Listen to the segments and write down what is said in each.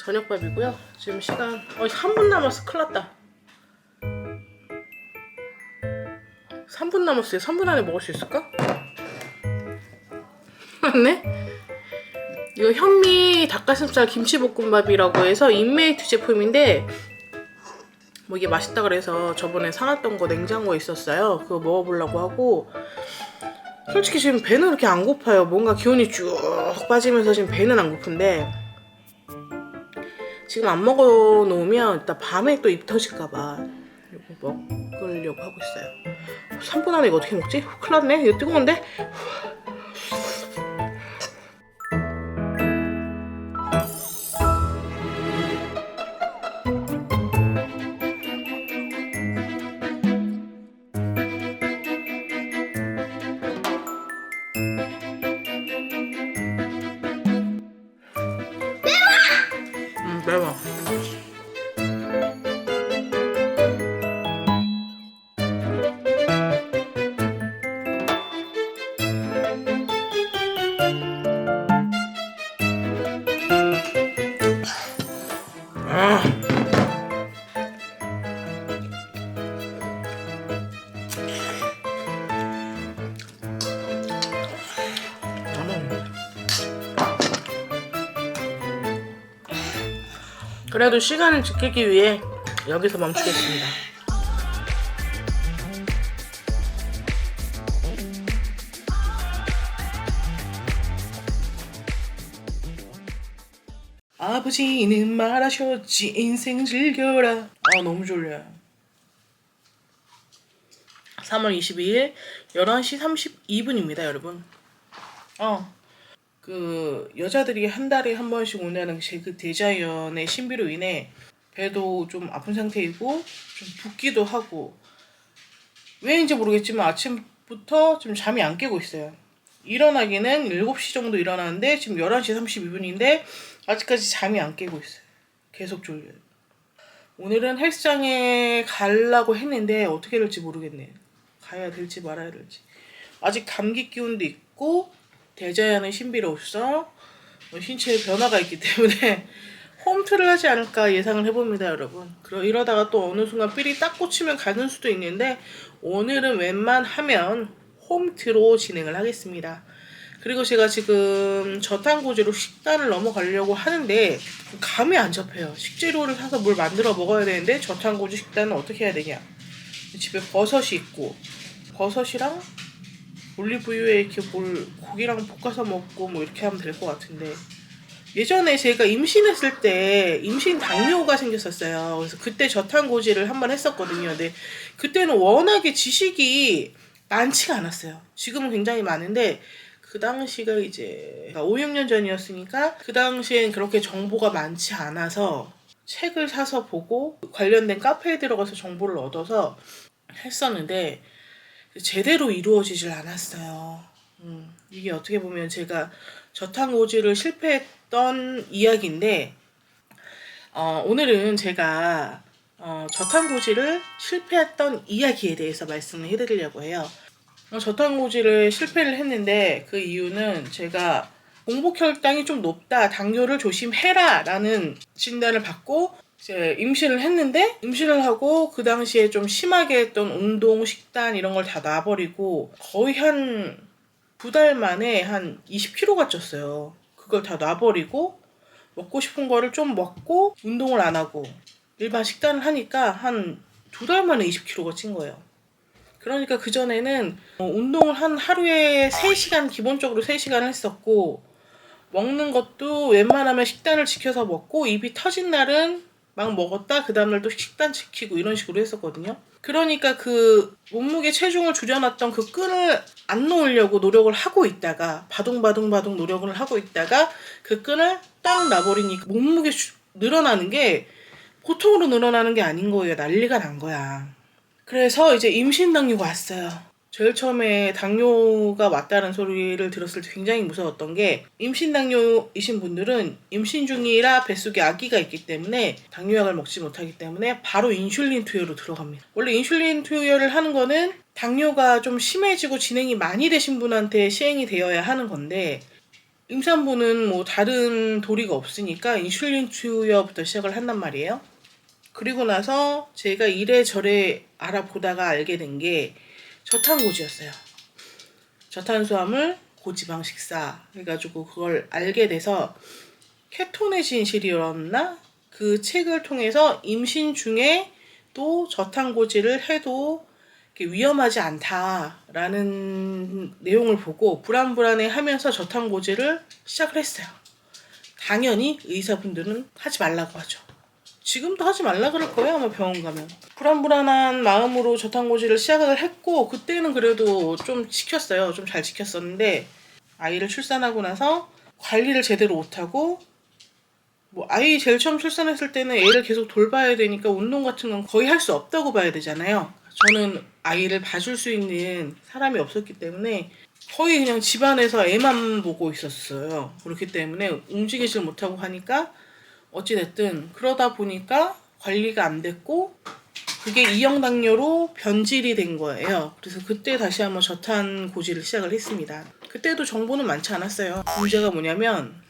저녁밥이고요. 지금 시간 3분 남았어. 큰일 났다. 3분 남았어요. 3분 안에 먹을 수 있을까? 맞네? 이거 현미 닭가슴살 김치볶음밥이라고 해서 인메이트 제품인데 뭐 이게 맛있다 그래서 저번에 사놨던 거 냉장고에 있었어요. 그거 먹어보려고 하고 솔직히 지금 배는 그렇게 안 고파요. 뭔가 기운이 쭉 빠지면서 지금 배는 안 고픈데 지금 안 먹어 놓으면 일단 밤에 또 입 터질까봐 이거 먹으려고 하고 있어요. 3분 안에 이거 어떻게 먹지? 큰일 났네. 이거 뜨거운데? 매워. 그래도 시간을 지키기 위해 여기서 멈추겠습니다. 아버지는 말하셨지 인생 즐겨라. 너무 졸려요. 3월 22일 11시 32분입니다 여러분. 그 여자들이 한 달에 한 번씩 오냐는 그 대자연의 신비로 인해 배도 좀 아픈 상태이고 좀 붓기도 하고 왜인지 모르겠지만 아침부터 좀 잠이 안 깨고 있어요. 일어나기는 7시 정도 일어나는데 지금 11시 32분인데 아직까지 잠이 안 깨고 있어요. 계속 졸려요. 오늘은 헬스장에 가려고 했는데 어떻게 될지 모르겠네요. 가야 될지 말아야 될지. 아직 감기 기운도 있고 대자연의 신비로서 신체에 변화가 있기 때문에 홈트를 하지 않을까 예상을 해봅니다 여러분. 이러다가 또 어느 순간 삘이 딱 꽂히면 가는 수도 있는데 오늘은 웬만하면 홈트로 진행을 하겠습니다. 그리고 제가 지금 저탄고지로 식단을 넘어가려고 하는데 감이 안 잡혀요. 식재료를 사서 뭘 만들어 먹어야 되는데 저탄고지 식단은 어떻게 해야 되냐. 집에 버섯이 있고 버섯이랑 올리브유에 이렇게 고기랑 볶아서 먹고 뭐 이렇게 하면 될 것 같은데 예전에 제가 임신했을 때 임신 당뇨가 생겼었어요. 그래서 그때 저탄고지를 한번 했었거든요. 근데 그때는 워낙에 지식이 많지가 않았어요. 지금은 굉장히 많은데 그 당시가 이제 5, 6년 전이었으니까 그 당시엔 그렇게 정보가 많지 않아서 책을 사서 보고 관련된 카페에 들어가서 정보를 얻어서 했었는데 제대로 이루어지질 않았어요. 이게 어떻게 보면 제가 저탄고지를 실패했던 이야기인데 오늘은 제가 저탄고지를 실패했던 이야기에 대해서 말씀을 해드리려고 해요. 저탄고지를 실패를 했는데 그 이유는 제가 공복혈당이 좀 높다, 당뇨를 조심해라 라는 진단을 받고 이제 임신을 했는데 임신을 하고 그 당시에 좀 심하게 했던 운동, 식단 이런 걸 다 놔버리고 거의 한 2달 만에 한 20kg가 쪘어요. 그걸 다 놔버리고 먹고 싶은 거를 좀 먹고 운동을 안 하고 일반 식단을 하니까 한 2달 만에 20kg가 찐 거예요. 그러니까 그전에는 운동을 한 하루에 3시간 기본적으로 3시간을 했었고 먹는 것도 웬만하면 식단을 지켜서 먹고 입이 터진 날은 막 먹었다 그 다음날 또 식단 지키고 이런 식으로 했었거든요. 그러니까 그 몸무게 체중을 줄여놨던 그 끈을 안 놓으려고 노력을 하고 있다가 바둥바둥 노력을 하고 있다가 그 끈을 딱 놔버리니까 몸무게 늘어나는 게 보통으로 늘어나는 게 아닌 거예요. 난리가 난 거야. 그래서 이제 임신 당뇨가 왔어요. 제일 처음에 당뇨가 왔다는 소리를 들었을 때 굉장히 무서웠던 게 임신 당뇨이신 분들은 임신 중이라 뱃속에 아기가 있기 때문에 당뇨약을 먹지 못하기 때문에 바로 인슐린 투여로 들어갑니다. 원래 인슐린 투여를 하는 거는 당뇨가 좀 심해지고 진행이 많이 되신 분한테 시행이 되어야 하는 건데 임산부는 뭐 다른 도리가 없으니까 인슐린 투여부터 시작을 한단 말이에요. 그리고 나서 제가 이래저래 알아보다가 알게 된 게 저탄고지였어요. 저탄수화물 고지방 식사 해가지고 그걸 알게 돼서 케톤의 진실이었나? 그 책을 통해서 임신 중에 또 저탄고지를 해도 위험하지 않다라는 내용을 보고 불안해하면서 저탄고지를 시작을 했어요. 당연히 의사분들은 하지 말라고 하죠. 지금도 하지 말라 그럴 거예요, 아마 병원 가면. 불안한 마음으로 저탄고지를 시작을 했고, 그때는 그래도 좀 지켰어요. 좀 잘 지켰었는데, 아이를 출산하고 나서 관리를 제대로 못하고, 뭐 아이 제일 처음 출산했을 때는 애를 계속 돌봐야 되니까 운동 같은 건 거의 할 수 없다고 봐야 되잖아요. 저는 아이를 봐줄 수 있는 사람이 없었기 때문에 거의 그냥 집안에서 애만 보고 있었어요. 그렇기 때문에 움직이질 못하고 하니까 어찌됐든 그러다 보니까 관리가 안 됐고 그게 이형당뇨로 변질이 된 거예요. 그래서 그때 다시 한번 저탄고지를 시작을 했습니다. 그때도 정보는 많지 않았어요. 문제가 뭐냐면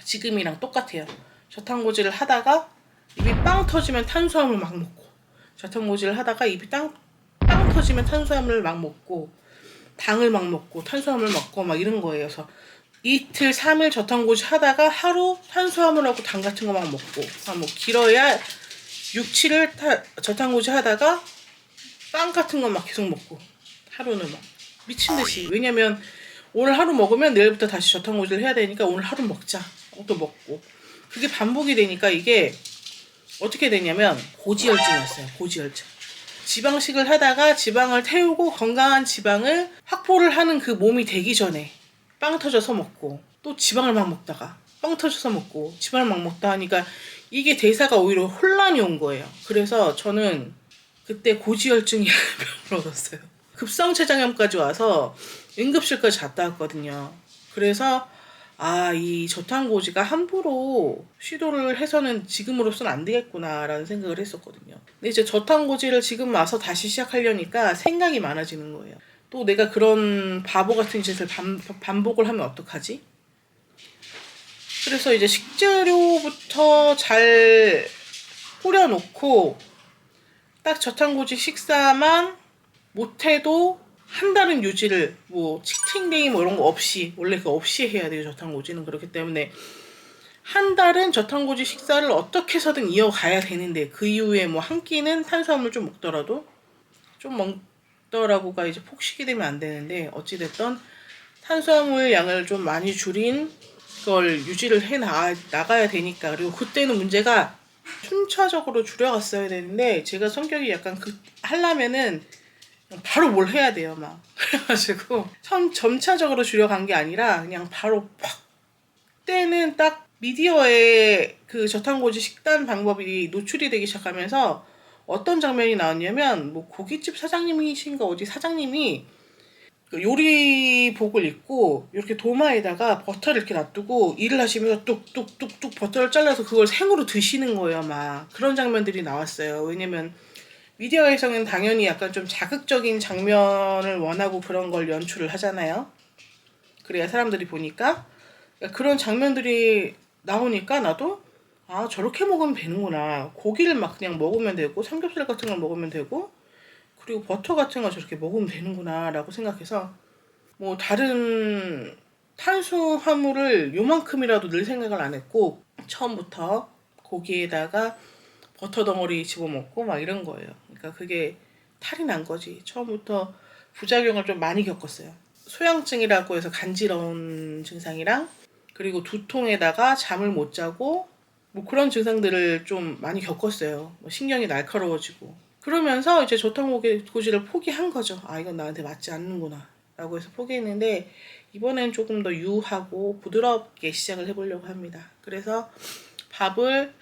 지금이랑 똑같아요. 저탄고지를 하다가 입이 빵 터지면 탄수화물 막 먹고, 저탄고지를 하다가 입이 빵 터지면 탄수화물을 막 먹고, 당을 막 먹고 탄수화물 먹고 막 이런 거예요. 그래서 이틀 3일 저탄고지 하다가 하루 탄수화물하고 당 같은 거 막 먹고, 뭐 길어야 6, 7일 저탄고지 하다가 빵 같은 거 막 계속 먹고, 하루는 막 미친 듯이. 왜냐면 오늘 하루 먹으면 내일부터 다시 저탄고지를 해야 되니까 오늘 하루 먹자, 또 먹고. 그게 반복이 되니까 이게 어떻게 되냐면 고지혈증이었어요. 고지혈증. 지방식을 하다가 지방을 태우고 건강한 지방을 확보를 하는 그 몸이 되기 전에 빵 터져서 먹고, 또 지방을 막 먹다가 빵 터져서 먹고 지방을 막 먹다 하니까 이게 대사가 오히려 혼란이 온 거예요. 그래서 저는 그때 고지혈증이라는 병을 얻었어요. 급성췌장염까지 와서 응급실까지 갔다 왔거든요. 그래서 이 저탄고지가 함부로 시도를 해서는 지금으로서는 안 되겠구나라는 생각을 했었거든요. 근데 이제 저탄고지를 지금 와서 다시 시작하려니까 생각이 많아지는 거예요. 또 내가 그런 바보 같은 짓을 반복을 하면 어떡하지? 그래서 이제 식재료부터 잘 뿌려놓고 딱 저탄고지 식사만 못해도 한 달은 유지를, 뭐 치팅데이 뭐 이런 거 없이, 원래 그거 없이 해야 돼요. 저탄고지는. 그렇기 때문에 한 달은 저탄고지 식사를 어떻게 해서든 이어가야 되는데, 그 이후에 뭐 한 끼는 탄수화물 좀 먹더라고가 이제 폭식이 되면 안 되는데, 어찌됐든 탄수화물 양을 좀 많이 줄인 걸 유지를 해 나가야 되니까. 그리고 그때는 문제가 순차적으로 줄여갔어야 되는데, 제가 성격이 약간 하려면은 바로 뭘 해야 돼요, 막. 그래가지고 점차적으로 줄여간 게 아니라 그냥 바로 팍. 그때는 딱 미디어에 그 저탄고지 식단 방법이 노출이 되기 시작하면서 어떤 장면이 나왔냐면, 뭐 고깃집 사장님이신가 어디 사장님이 그 요리복을 입고 이렇게 도마에다가 버터를 이렇게 놔두고 일을 하시면서 뚝뚝뚝뚝 버터를 잘라서 그걸 생으로 드시는 거예요. 막 그런 장면들이 나왔어요. 왜냐면 미디어에서는 당연히 약간 좀 자극적인 장면을 원하고 그런 걸 연출을 하잖아요. 그래야 사람들이 보니까. 그러니까 그런 장면들이 나오니까 나도 저렇게 먹으면 되는구나. 고기를 막 그냥 먹으면 되고, 삼겹살 같은 걸 먹으면 되고, 그리고 버터 같은 거 저렇게 먹으면 되는구나 라고 생각해서, 뭐 다른 탄수화물을 요만큼이라도 늘 생각을 안 했고, 처음부터 고기에다가 버터 덩어리 집어먹고 막 이런 거예요. 그러니까 그게 탈이 난 거지. 처음부터 부작용을 좀 많이 겪었어요. 소양증이라고 해서 간지러운 증상이랑, 그리고 두통에다가 잠을 못 자고, 뭐 그런 증상들을 좀 많이 겪었어요. 뭐 신경이 날카로워지고. 그러면서 이제 저탄고지를 포기한 거죠. 이건 나한테 맞지 않는구나 라고 해서 포기했는데, 이번엔 조금 더 유하고 부드럽게 시작을 해보려고 합니다. 그래서 밥을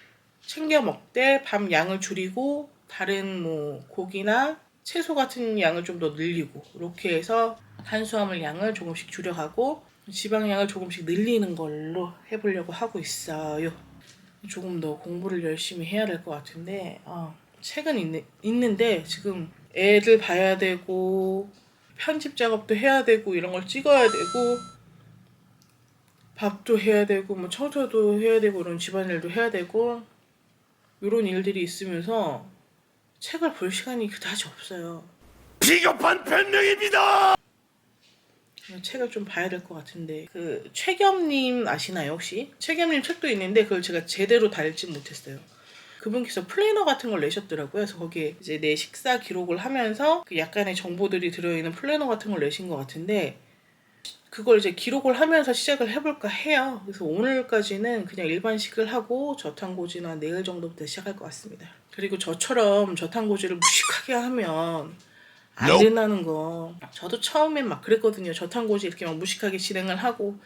챙겨 먹되 밥 양을 줄이고, 다른 뭐 고기나 채소 같은 양을 좀 더 늘리고, 이렇게 해서 탄수화물 양을 조금씩 줄여가고 지방량을 조금씩 늘리는 걸로 해보려고 하고 있어요. 조금 더 공부를 열심히 해야 될 것 같은데, 책은 있는데 지금 애들 봐야 되고 편집 작업도 해야 되고 이런 걸 찍어야 되고 밥도 해야 되고 뭐 청소도 해야 되고 이런 집안일도 해야 되고 이런 일들이 있으면서 책을 볼 시간이 그다지 없어요. 비겁한 변명입니다. 책을 좀 봐야 될 것 같은데 그 최겸님 아시나요 혹시? 최겸님 책도 있는데 그걸 제가 제대로 다 읽지 못했어요. 그분께서 플래너 같은 걸 내셨더라고요. 그래서 거기에 이제 내 식사 기록을 하면서 그 약간의 정보들이 들어있는 플래너 같은 걸 내신 것 같은데 그걸 이제 기록을 하면서 시작을 해볼까 해요. 그래서 오늘까지는 그냥 일반식을 하고 저탄고지나 내일 정도부터 시작할 것 같습니다. 그리고 저처럼 저탄고지를 무식하게 하면 안 된다는 거. 저도 처음엔 막 그랬거든요. 저탄고지 이렇게 막 무식하게 진행을 하고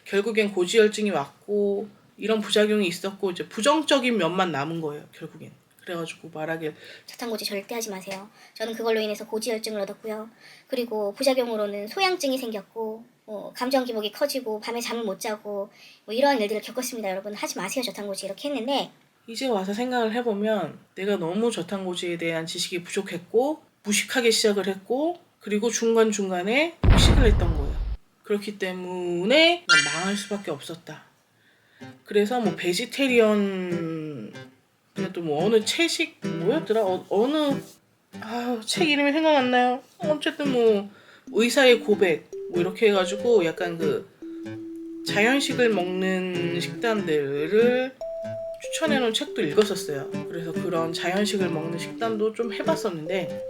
결국엔 고지혈증이 왔고 이런 부작용이 있었고 이제 부정적인 면만 남은 거예요. 결국엔. 그래가지고 말하길 저탄고지 절대 하지 마세요. 저는 그걸로 인해서 고지혈증을 얻었고요. 그리고 부작용으로는 소양증이 생겼고 감정 기복이 커지고 밤에 잠을 못 자고 뭐 이러한 일들을 겪었습니다. 여러분 하지 마세요. 저탄고지 이렇게 했는데 이제 와서 생각을 해보면 내가 너무 저탄고지에 대한 지식이 부족했고 무식하게 시작을 했고 그리고 중간중간에 폭식을 했던 거예요. 그렇기 때문에 망할 수밖에 없었다. 그래서 뭐 베지테리언 또 뭐 어느 채식 뭐였더라? 어느 책 이름이 생각 안 나요. 어쨌든 뭐 의사의 고백 뭐 이렇게 해가지고 약간 그 자연식을 먹는 식단들을 추천해놓은 책도 읽었었어요. 그래서 그런 자연식을 먹는 식단도 좀 해봤었는데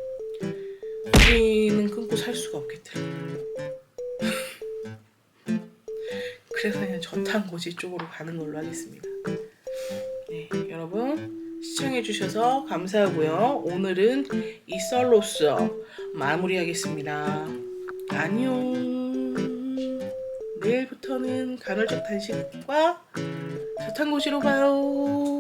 고기는 끊고 살 수가 없겠더라고요. 그래서 그냥 저탄고지 쪽으로 가는 걸로 하겠습니다. 네, 여러분 시청해주셔서 감사하고요. 오늘은 이썰로써 마무리하겠습니다. 안녕. 내일부터는 간헐적 단식과 저탄고지로 가요.